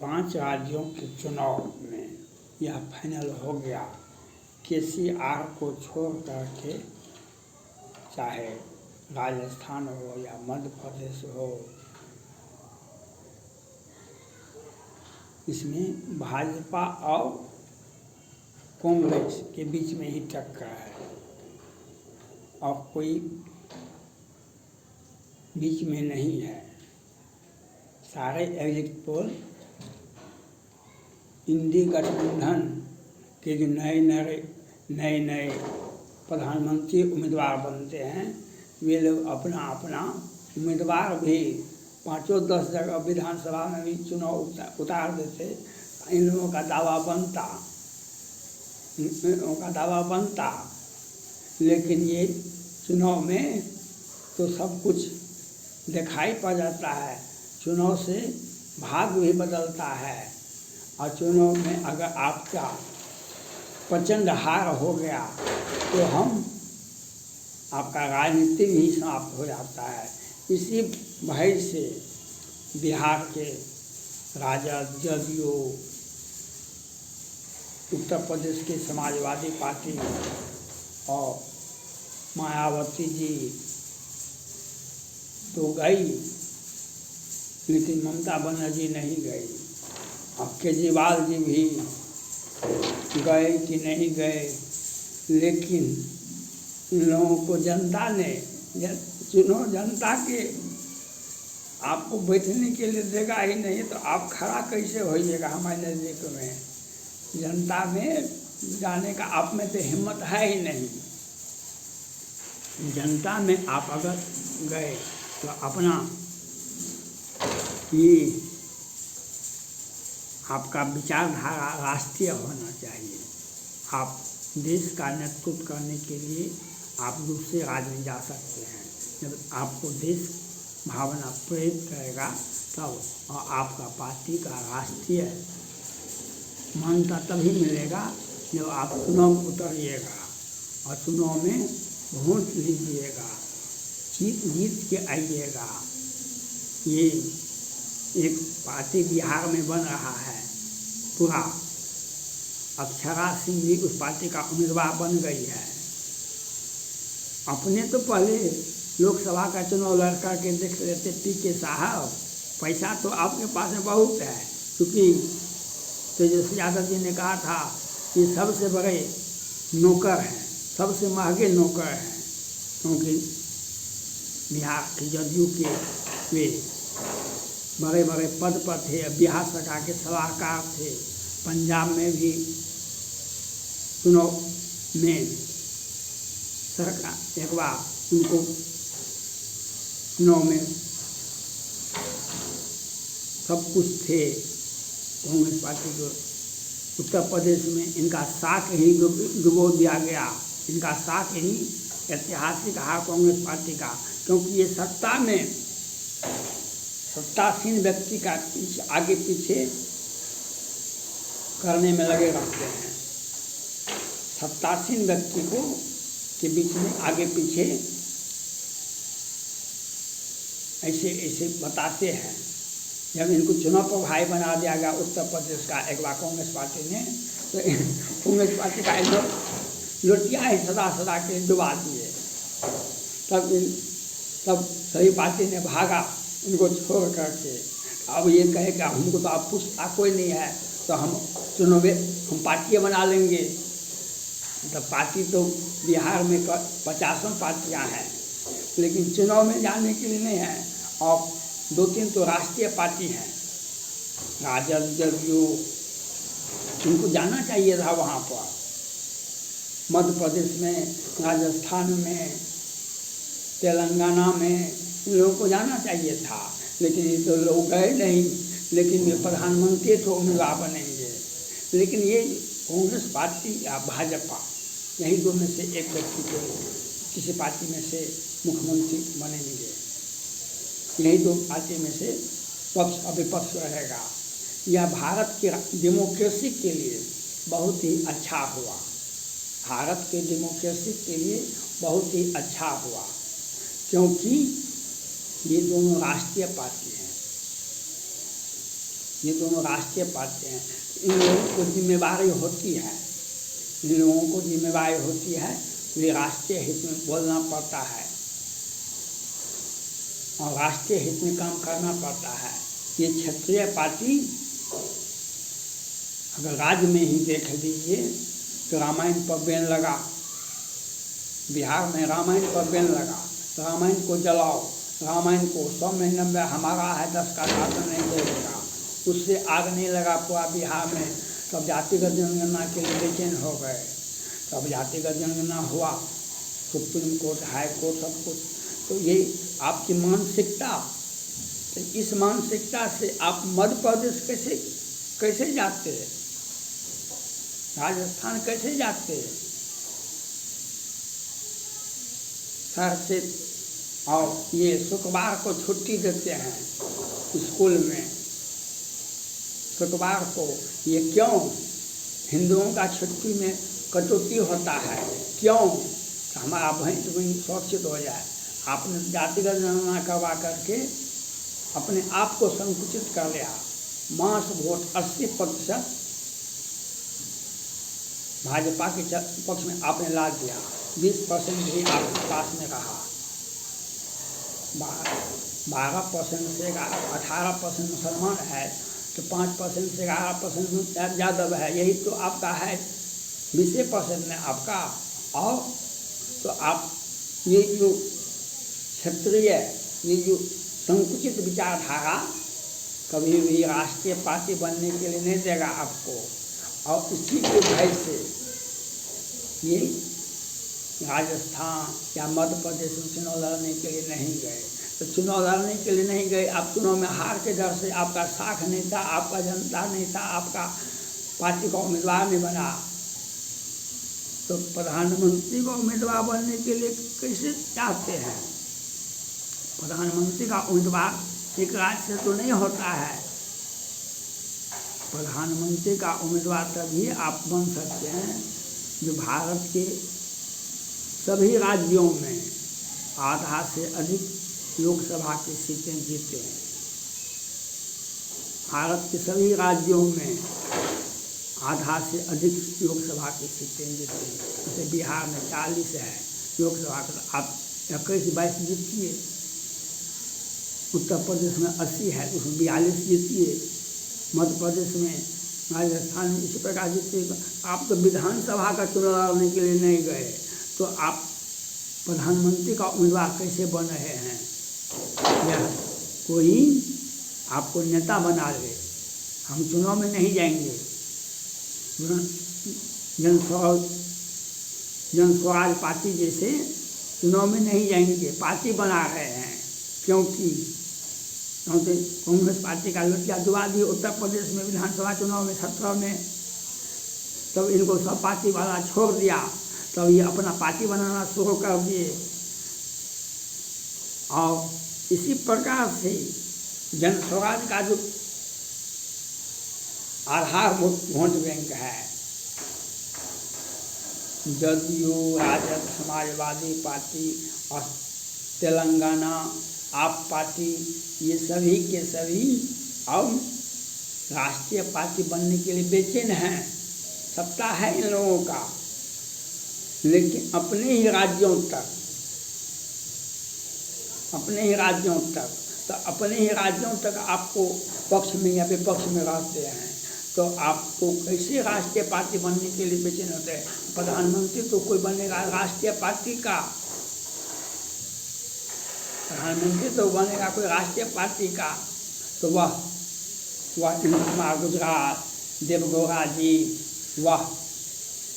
5 राज्यों के चुनाव में यह फाइनल हो गया, केसीआर को छोड़ करके चाहे राजस्थान हो या मध्य प्रदेश हो, इसमें भाजपा और कांग्रेस के बीच में ही टक्कर है और कोई बीच में नहीं है। सारे एग्जिट पोल इंडी गठबंधन के जो नए प्रधानमंत्री उम्मीदवार बनते हैं, वे लोग अपना अपना उम्मीदवार भी 5-10 जगह विधानसभा में भी चुनाव उतार देते। इन लोगों का दावा बनता, लेकिन ये चुनाव में तो सब कुछ दिखाई पड़ जाता है। चुनाव से भाग्य भी बदलता है और चुनाव में अगर आपका प्रचंड हार हो गया तो आपका राजनीति भी समाप्त हो जाता है। इसी भय से बिहार के राजद, जदयू, उत्तर प्रदेश की समाजवादी पार्टी और मायावती जी तो गई, लेकिन ममता बनर्जी नहीं गई। अब केजरीवाल जी भी गए कि नहीं गए, लेकिन इन लोगों को जनता ने जनता के आपको बैठने के लिए देगा ही नहीं तो आप खड़ा कैसे होइएगा हमारे नज़दीक में। जनता में जाने का आप में तो हिम्मत है ही नहीं। जनता में आप अगर गए तो अपना ये आपका विचारधारा राष्ट्रीय होना चाहिए। आप देश का नेतृत्व करने के लिए आप दूसरे राज्य में जा सकते हैं। जब आपको देश भावना प्रेरित करेगा तब और आपका पार्टी का राष्ट्रीय मान्यता तभी मिलेगा जब आप चुनाव उतरिएगा और चुनाव में वोट लीजिएगा, जीत के आइएगा। ये एक पार्टी बिहार में बन रहा है पूरा। अक्षरा सिंह भी उस पार्टी का उम्मीदवार बन गई है। अपने तो पहले लोकसभा का चुनाव लड़का के देख लेते पीके साहब, पैसा तो आपके पास में बहुत है, क्योंकि तेजस्वी यादव जी ने कहा था कि सबसे बड़े नौकर हैं, सबसे महंगे नौकर हैं, क्योंकि बिहार के जदयू के वे बड़े बड़े पद पर थे, बिहार सरकार के सलाहकार थे। पंजाब में भी चुनाव में सरकार एक बार उनको चुनाव में सब कुछ थे कांग्रेस पार्टी को। उत्तर प्रदेश में इनका साख ही डुबो दिया गया, इनका साख ही ऐतिहासिक हार कांग्रेस पार्टी का, क्योंकि ये सत्ता में सत्तासीन व्यक्ति का आगे पीछे करने में लगे रहते हैं। सत्तासीन व्यक्ति को के बीच में आगे पीछे ऐसे बताते हैं। जब इनको चुनाव प्रभारी बना दिया गया उत्तर प्रदेश का एक बार कांग्रेस पार्टी ने, तो कांग्रेस पार्टी का लुटिया ही सदा के डुबा दिए। तब सही पार्टी ने भागा इनको छोड़ करके। अब ये कहेगा हमको तो आप पूछता कोई नहीं है तो हम चुनाव हम पार्टी बना लेंगे। तो पार्टी तो बिहार में 50 पार्टियां हैं, लेकिन चुनाव में जाने के लिए नहीं है। और 2-3 तो राष्ट्रीय पार्टी हैं, राजद, जदयू, उनको जाना चाहिए था वहाँ पर। मध्य प्रदेश में, राजस्थान में, तेलंगाना में इन लोगों को जाना चाहिए था, लेकिन ये तो लोग गए नहीं। लेकिन ये प्रधानमंत्री तो उम्मीदवार बनेंगे, लेकिन ये कांग्रेस पार्टी या भाजपा, यही दो में से एक व्यक्ति को किसी पार्टी में से मुख्यमंत्री बनेंगे। यही दो पार्टी में से पक्ष अविपक्ष रहेगा। यह भारत के डेमोक्रेसी के लिए बहुत ही अच्छा हुआ, भारत के डेमोक्रेसी के लिए बहुत ही अच्छा हुआ, क्योंकि ये दोनों राष्ट्रीय पार्टी हैं। ये दोनों राष्ट्रीय पार्टी हैं। इन लोगों को जिम्मेदारी होती है, इन लोगों को जिम्मेदारी होती है, ये राष्ट्रीय हित में बोलना पड़ता है और राष्ट्रीय हित में काम करना पड़ता है। ये क्षेत्रीय पार्टी अगर राज्य में ही देख लीजिए तो रामायण पर बैन लगा, बिहार में रामायण पर बैन लगा, रामायण को जलाओ, रामायण को 100 में 90 हमारा है 10 का शासन नहीं देगा, उससे आग नहीं लगा पूरा बिहार में। तब जातिगत जनगणना के लिए बेचैन हो गए, तब जातिगत जनगणना हुआ, सुप्रीम कोर्ट, हाई कोर्ट, सब कुछ। तो ये आपकी मानसिकता, तो इस मानसिकता से आप मध्य प्रदेश कैसे जाते हैं, राजस्थान कैसे जाते हैं सर से। और ये शुक्रवार को छुट्टी देते हैं स्कूल में, शुक्रवार को, ये क्यों? हिंदुओं का छुट्टी में कटौती होता है, क्यों? हमारा बहन सुरक्षित हो जाए। आपने जातिगत जनगणना करवा करके अपने आप को संकुचित कर लिया। मास वोट 80% भाजपा के पक्ष में आपने ला दिया, 20% भी आपके पास में रहा, 12% से 18% मुसलमान है, तो 5% से 11% यादव है, यही तो आपका है 20% में आपका। और तो आप ये जो क्षेत्रीय, ये जो संकुचित विचारधारा कभी भी राष्ट्रीय पार्टी बनने के लिए नहीं देगा आपको। और इसी के भय से ये राजस्थान या मध्य प्रदेश में चुनाव लड़ने के लिए नहीं गए। तो चुनाव लड़ने के लिए नहीं गए, आप चुनाव में हार के डर से आपका शाख नेता, आपका जनता नेता, आपका पार्टी का उम्मीदवार नहीं बना, तो प्रधानमंत्री का उम्मीदवार बनने के लिए कैसे चाहते हैं? प्रधानमंत्री का उम्मीदवार एक राज्य से तो नहीं होता है। प्रधानमंत्री का उम्मीदवार तभी आप बन सकते हैं जो भारत के सभी राज्यों में आधा से अधिक लोकसभा की सीटें जीते हैं। भारत के सभी राज्यों में आधा से अधिक लोकसभा की सीटें जीते हैं। जैसे बिहार में 40 है लोकसभा का, आप 21-22 जीतिए। उत्तर प्रदेश में 80 है, उसमें 42 जीतिए। मध्य प्रदेश में, राजस्थान में इसी प्रकार जीतिए। आप तो विधानसभा का चुनाव लड़ने के लिए नहीं गए, तो आप प्रधानमंत्री का उम्मीदवार कैसे बन रहे हैं? या कोई आपको नेता बना ले, हम चुनाव में नहीं जाएंगे, जन स्वराज पार्टी जैसे चुनाव में नहीं जाएंगे, पार्टी बना रहे हैं। क्योंकि कांग्रेस पार्टी का लुटिया दुआ दी उत्तर प्रदेश में विधानसभा चुनाव में 17 में, तब इनको सब पार्टी वाला छोड़ दिया, तब ये अपना पार्टी बनाना शुरू कर दिए। और इसी प्रकार से जन स्वराज का जो आधारभूत वोट बैंक है, जदयू, राजद, समाजवादी पार्टी और तेलंगाना आप पार्टी, ये सभी के सभी अब राष्ट्रीय पार्टी बनने के लिए बेचैन हैं। सत्ता है इन लोगों का, लेकिन अपने ही राज्यों तक, तो अपने ही राज्यों तक आपको पक्ष में या विपक्ष में रहते हैं। तो आपको कैसे राष्ट्रीय पार्टी बनने के लिए बेचैन होते हैं? प्रधानमंत्री तो कोई बनेगा राष्ट्रीय पार्टी का, प्रधानमंत्री तो बनेगा कोई राष्ट्रीय पार्टी का, तो वह कुमार गुजराल, देवगौड़ा जी, वह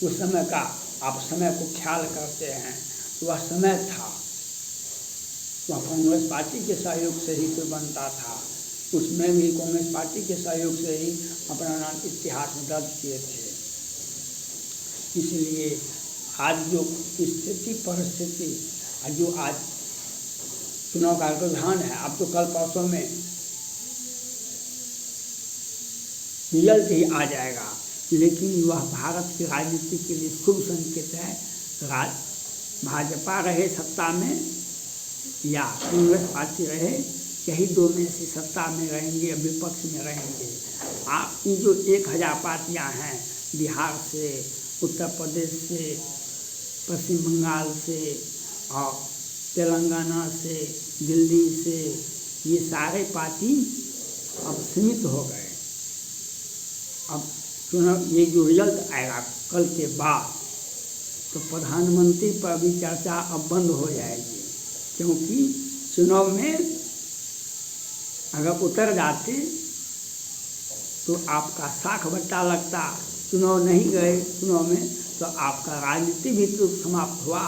उस समय का आप समय को ख्याल करते हैं, वह समय था, वह कांग्रेस पार्टी के सहयोग से ही कोई बनता था। उसमें भी कांग्रेस पार्टी के सहयोग से ही अपना नाम इतिहास में दर्ज किए थे। इसलिए आज जो स्थिति परिस्थिति, जो आज चुनाव का रुझान है, अब तो कल परसों में रिजल्ट ही आ जाएगा, लेकिन वह भारत की राजनीति के लिए शुभ संकेत है। भाजपा रहे सत्ता में या कांग्रेस पार्टी रहे, यही दो में से सत्ता में रहेंगे या विपक्ष में रहेंगे। आपकी जो 1000 पार्टियां हैं, बिहार से, उत्तर प्रदेश से, पश्चिम बंगाल से और तेलंगाना से, दिल्ली से, ये सारे पार्टी अब सीमित हो गए। अब चुनाव ये जो रिजल्ट आएगा कल के बाद, तो प्रधानमंत्री पर भी चर्चा अब बंद हो जाएगी, क्योंकि चुनाव में अगर उतर जाते तो आपका साख बट्टा लगता। चुनाव नहीं गए चुनाव में तो आपका राजनीति भी तो समाप्त हुआ।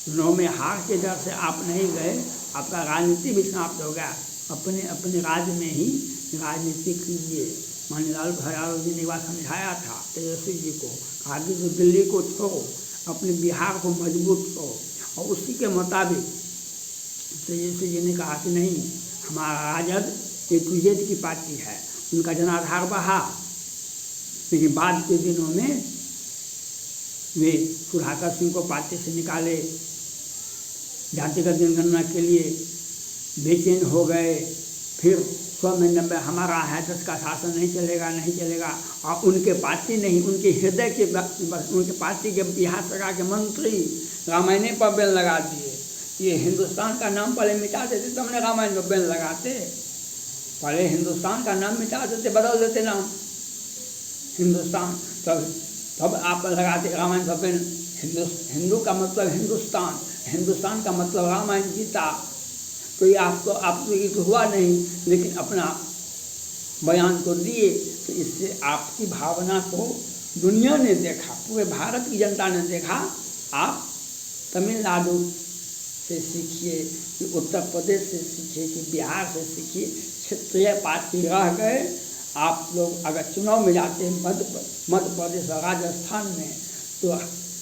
चुनाव में हार के डर से आप नहीं गए, आपका राजनीति भी समाप्त हो गया। अपने अपने राज्य में ही राजनीति कीजिए। मानीलाल भराव जी ने बात समझाया था तेजस्वी जी को, कहा कि जो दिल्ली को छोड़ो, अपने बिहार को मजबूत करो। और उसी के मुताबिक तेजस्वी जी ने कहा कि नहीं, हमारा राजद A-Z की पार्टी है, उनका जनाधार बढ़ा। लेकिन बाद के दिनों में वे सुधाकर सिंह को पार्टी से निकाले, जातिगत जनगणना के लिए बेचैन हो गए। फिर 100 में 90 हमारा है, 10 का शासन नहीं चलेगा, नहीं चलेगा। और उनके पार्टी नहीं, उनके हृदय के उनके पार्टी के बिहार सरकार के मंत्री रामायण पर बैन लगा दिए। ये हिंदुस्तान का नाम पहले मिटा देते, तब ने रामायण पर बैन लगाते। पहले हिंदुस्तान का नाम मिटा देते, बदल देते नाम हिंदुस्तान, तब आप लगाते रामायण पर बैन। हिंदू का मतलब हिंदुस्तान, हिंदुस्तान का मतलब रामायण गीता। तो ये आपको ये तो हुआ नहीं, लेकिन अपना बयान तो दिए। तो इससे आपकी भावना को दुनिया ने देखा, पूरे भारत की जनता ने देखा। आप तमिलनाडु से सीखिए कि उत्तर प्रदेश से सीखिए कि बिहार से सीखिए, क्षेत्रीय पार्टी रह गए। आप लोग अगर चुनाव में जाते हैं मध्य प्रदेश और राजस्थान में, तो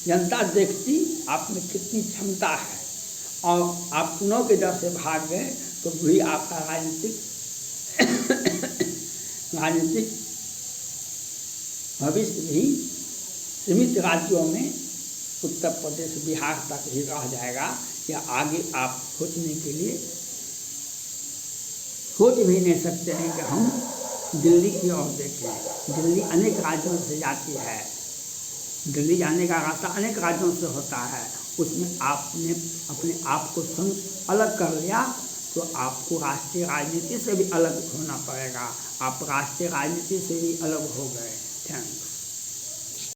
जनता देखती आप में कितनी क्षमता है। और आप चुनाव के डर से भाग गए तो भी आपका राजनीतिक भविष्य भी सीमित राज्यों में उत्तर प्रदेश बिहार तक ही रह जाएगा। या आगे आप सोचने के लिए सोच भी नहीं सकते हैं कि हम दिल्ली की ओर देखें। दिल्ली अनेक राज्यों से जाती है, दिल्ली जाने का रास्ता अनेक राज्यों से होता है। उसमें आपने अपने आप को अलग कर लिया तो आपको राष्ट्रीय राजनीति से भी अलग होना पड़ेगा। आप राष्ट्रीय राजनीति से भी अलग हो गए। Thank you.